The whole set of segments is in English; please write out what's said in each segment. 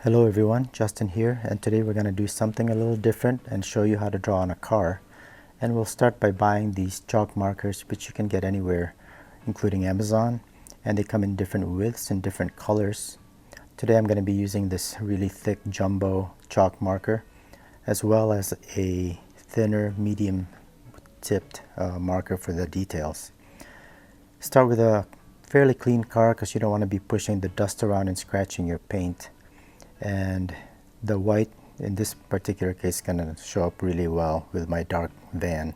Hello everyone, Justin here, and today we're going to do something a little different and show you how to draw on a car. And we'll start by buying these chalk markers, which you can get anywhere, including Amazon, and they come in different widths and different colors. Today I'm going to be using this really thick jumbo chalk marker, as well as a thinner medium tipped marker for the details. Start with a fairly clean car because you don't want to be pushing the dust around and scratching your paint. And the white in this particular case is going to show up really well with my dark van.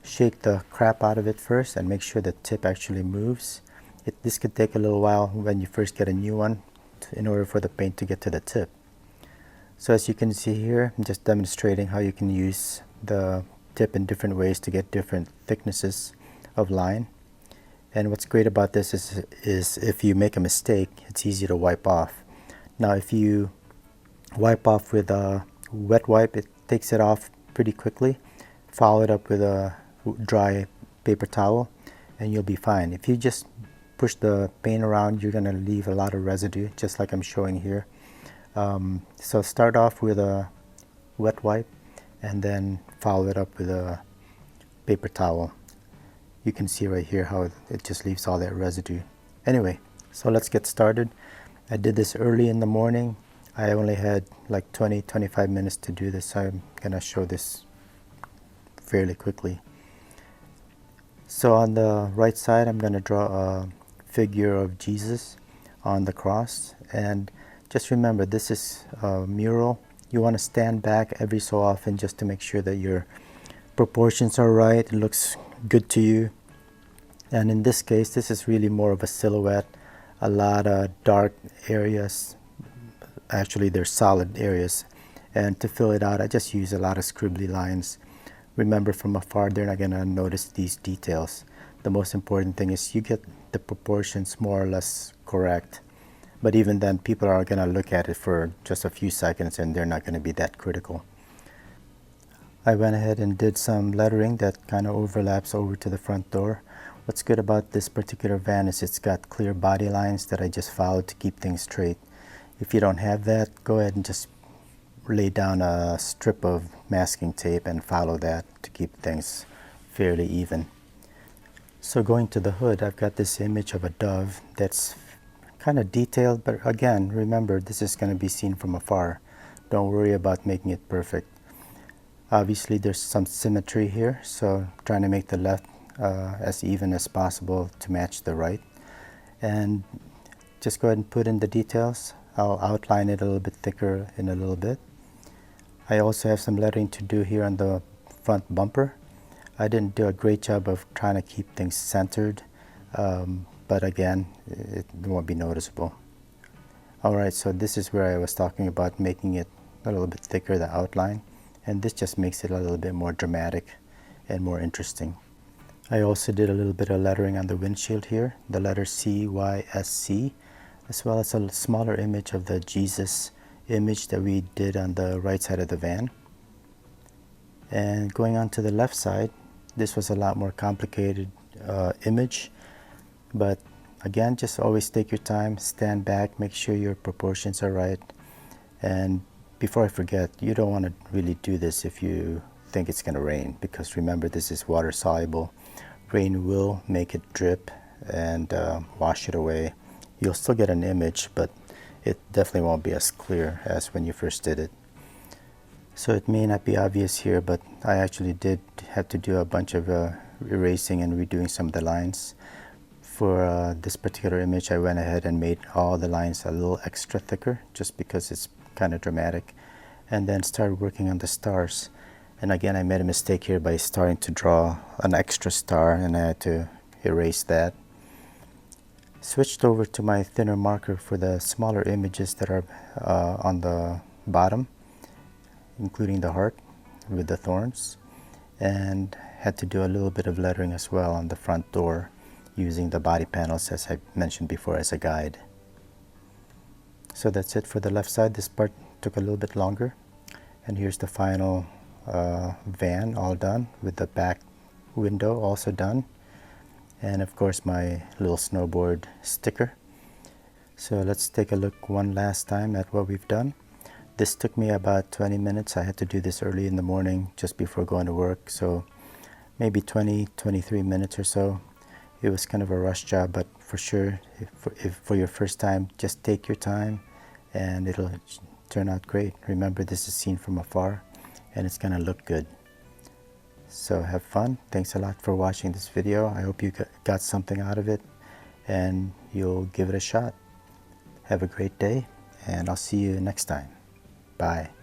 Shake the crap out of it first and make sure the tip actually moves. This could take a little while when you first get a new one in order for the paint to get to the tip. So as you can see here, I'm just demonstrating how you can use the tip in different ways to get different thicknesses of line. And what's great about this is if you make a mistake, it's easy to wipe off. Now if you wipe off with a wet wipe, it takes it off pretty quickly. Follow it up with a dry paper towel and you'll be fine. If you just push the paint around, you're going to leave a lot of residue, just like I'm showing here. So start off with a wet wipe and then follow it up with a paper towel. You can see right here how it just leaves all that residue. Anyway, so let's get started. I did this early in the morning. I only had like 20-25 minutes to do this. I'm gonna show this fairly quickly. So on the right side, I'm gonna draw a figure of Jesus on the cross. And just remember, this is a mural. You want to stand back every so often just to make sure that your proportions are right. It looks good to you. And in this case, this is really more of a silhouette. A lot of dark areas. Actually, they're solid areas. And to fill it out, I just use a lot of scribbly lines. Remember, from afar, they're not going to notice these details. The most important thing is you get the proportions more or less correct. But even then, people are going to look at it for just a few seconds and they're not going to be that critical. I went ahead and did some lettering that kind of overlaps over to the front door. What's good about this particular van is it's got clear body lines that I just followed to keep things straight. If you don't have that, go ahead and just lay down a strip of masking tape and follow that to keep things fairly even. So going to the hood, I've got this image of a dove that's kind of detailed, but again, remember, this is going to be seen from afar. Don't worry about making it perfect. Obviously, there's some symmetry here, so trying to make the left as even as possible to match the right. And just go ahead and put in the details. I'll outline it a little bit thicker in a little bit. I also have some lettering to do here on the front bumper. I didn't do a great job of trying to keep things centered, but again, it won't be noticeable. Alright, so this is where I was talking about making it a little bit thicker, the outline, and this just makes it a little bit more dramatic and more interesting. I also did a little bit of lettering on the windshield here, the letter CYSC, as well as a smaller image of the Jesus image that we did on the right side of the van. And going on to the left side, this was a lot more complicated image, but again, just always take your time, stand back, make sure your proportions are right. And before I forget, you don't want to really do this if you think it's going to rain, because remember, this is water soluble. Rain will make it drip and wash it away. You'll still get an image, but it definitely won't be as clear as when you first did it. So it may not be obvious here, but I actually did have to do a bunch of erasing and redoing some of the lines. For this particular image, I went ahead and made all the lines a little extra thicker, just because it's kind of dramatic, and then started working on the stars. And again, I made a mistake here by starting to draw an extra star, and I had to erase that. Switched over to my thinner marker for the smaller images that are on the bottom, including the heart with the thorns, and had to do a little bit of lettering as well on the front door using the body panels, as I mentioned before, as a guide. So that's it for the left side. This part took a little bit longer, and here's the final van all done with the back window also done, and of course my little snowboard sticker. So let's take a look one last time at what we've done. This took me about 20 minutes. I had to do this early in the morning just before going to work, so maybe 23 minutes or so. It was kind of a rush job, but for sure, if for your first time, just take your time and it'll turn out great. Remember, this is seen from afar and it's gonna look good. So have fun. Thanks a lot for watching this video. I hope you got something out of it and you'll give it a shot. Have a great day, and I'll see you next time. Bye.